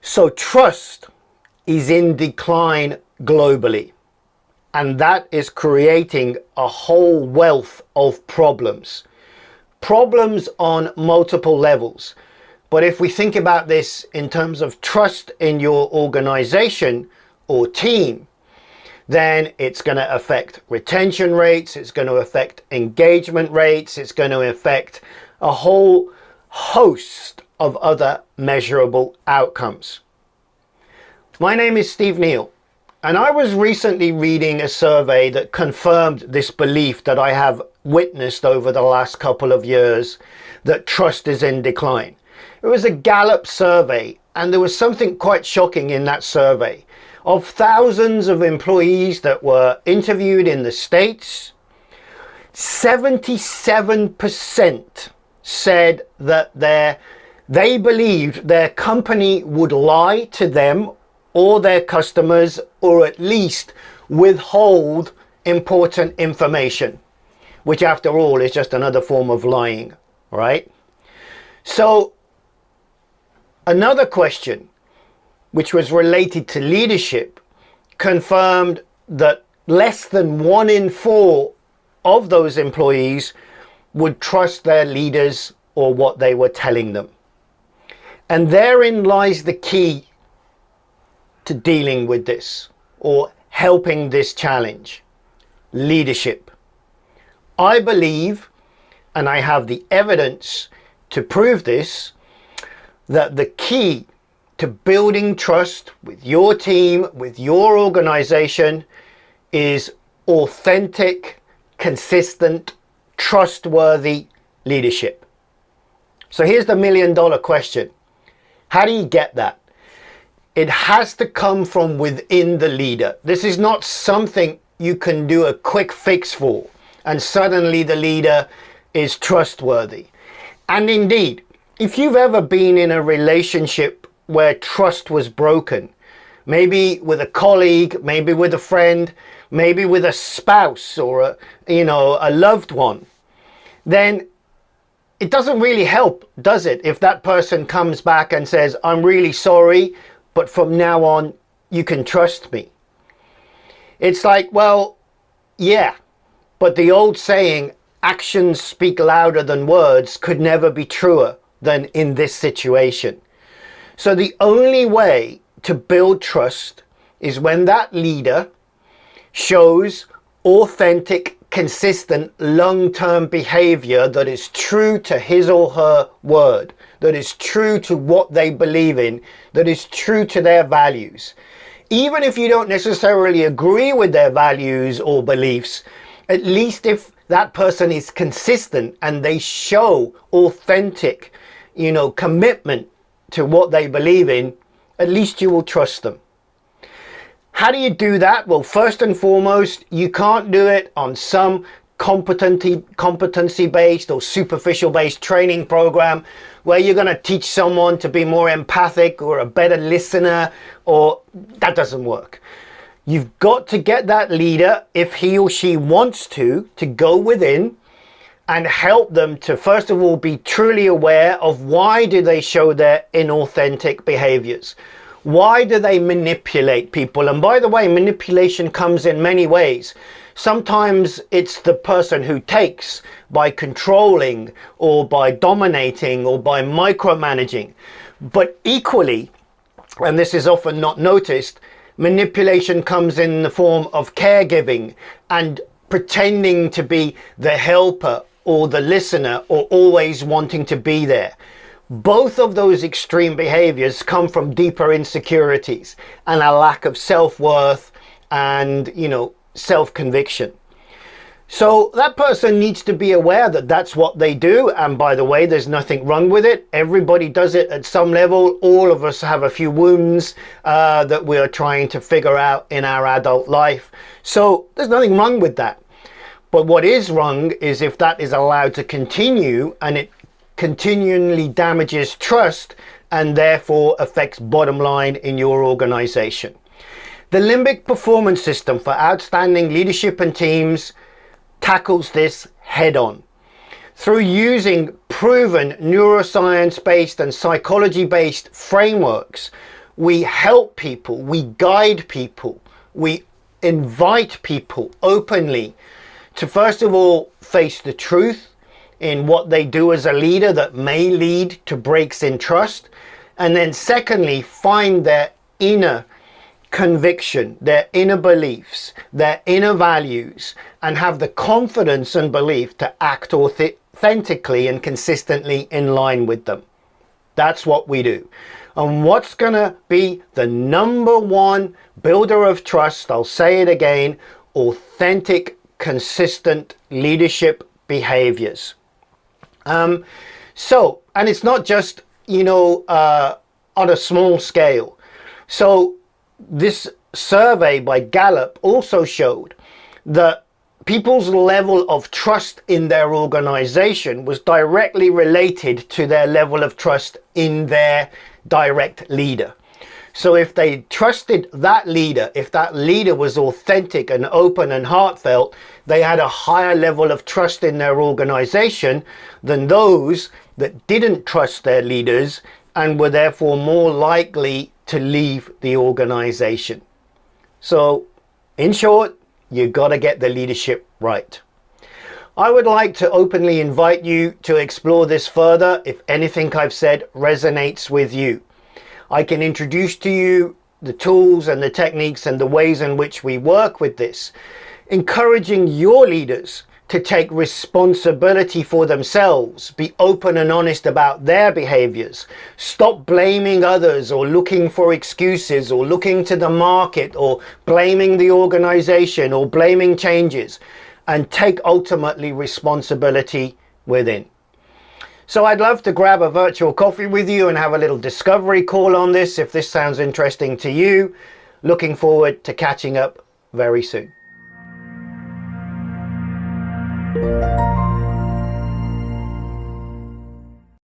So trust is in decline globally, and that is creating a whole wealth of problems. Problems on multiple levels. But if we think about this in terms of trust in your organization or team, then it's going to affect retention rates, it's going to affect engagement rates, it's going to affect a whole host of other measurable outcomes. My name is Steve Neal, and I was recently reading a survey that confirmed this belief that I have witnessed over the last couple of years, that trust is in decline. It was a Gallup survey, and there was something quite shocking in that survey. Of thousands of employees that were interviewed in the States, 77% said that they believed their company would lie to them or their customers, or at least withhold important information, which after all is just another form of lying, right? So another question, which was related to leadership, confirmed that less than 1 in 4 of those employees would trust their leaders or what they were telling them. And therein lies the key to dealing with this or helping this challenge: leadership. I believe, and I have the evidence to prove this, that the key to building trust with your team, with your organization, is authentic, consistent, trustworthy leadership. So here's the $1 million question. How do you get that? It has to come from within the leader. This is not something you can do a quick fix for, and suddenly the leader is trustworthy. And indeed, if you've ever been in a relationship where trust was broken, maybe with a colleague, maybe with a friend, maybe with a spouse or a loved one, then it doesn't really help, does it, if that person comes back and says, "I'm really sorry, but from now on, you can trust me." It's like, well, yeah, but the old saying, actions speak louder than words, could never be truer than in this situation. So the only way to build trust is when that leader shows authentic, consistent, long-term behavior that is true to his or her word, that is true to what they believe in, that is true to their values. Even if you don't necessarily agree with their values or beliefs, at least if that person is consistent and they show authentic, commitment to what they believe in, at least you will trust them. How do you do that? Well, first and foremost, you can't do it on some competency-based or superficial-based training program where you're going to teach someone to be more empathic or a better listener, or that doesn't work. You've got to get that leader, if he or she wants to go within and help them to, first of all, be truly aware of why do they show their inauthentic behaviors. Why do they manipulate people? And by the way, manipulation comes in many ways. Sometimes it's the person who takes by controlling or by dominating or by micromanaging. But equally, and this is often not noticed, manipulation comes in the form of caregiving and pretending to be the helper or the listener or always wanting to be there. Both of those extreme behaviors come from deeper insecurities and a lack of self-worth and, self-conviction. So that person needs to be aware that that's what they do. And by the way, there's nothing wrong with it. Everybody does it at some level. All of us have a few wounds that we are trying to figure out in our adult life. So there's nothing wrong with that. But what is wrong is if that is allowed to continue and it continually damages trust and therefore affects bottom line in your organization. The Limbic Performance System for Outstanding Leadership and Teams tackles this head on through using proven neuroscience-based and psychology-based frameworks. We help people, we guide people, we invite people openly to, first of all, face the truth in what they do as a leader that may lead to breaks in trust. And then secondly, find their inner conviction, their inner beliefs, their inner values, and have the confidence and belief to act authentically and consistently in line with them. That's what we do. And what's going to be the number one builder of trust? I'll say it again: authentic, consistent leadership behaviors. And it's not just, on a small scale. So this survey by Gallup also showed that people's level of trust in their organization was directly related to their level of trust in their direct leader. So if they trusted that leader, if that leader was authentic and open and heartfelt, they had a higher level of trust in their organization than those that didn't trust their leaders and were therefore more likely to leave the organization. So in short, you got to get the leadership right. I would like to openly invite you to explore this further if anything I've said resonates with you. I can introduce to you the tools and the techniques and the ways in which we work with this, encouraging your leaders to take responsibility for themselves, be open and honest about their behaviors, stop blaming others or looking for excuses or looking to the market or blaming the organization or blaming changes, and take ultimately responsibility within. So I'd love to grab a virtual coffee with you and have a little discovery call on this if this sounds interesting to you. Looking forward to catching up very soon.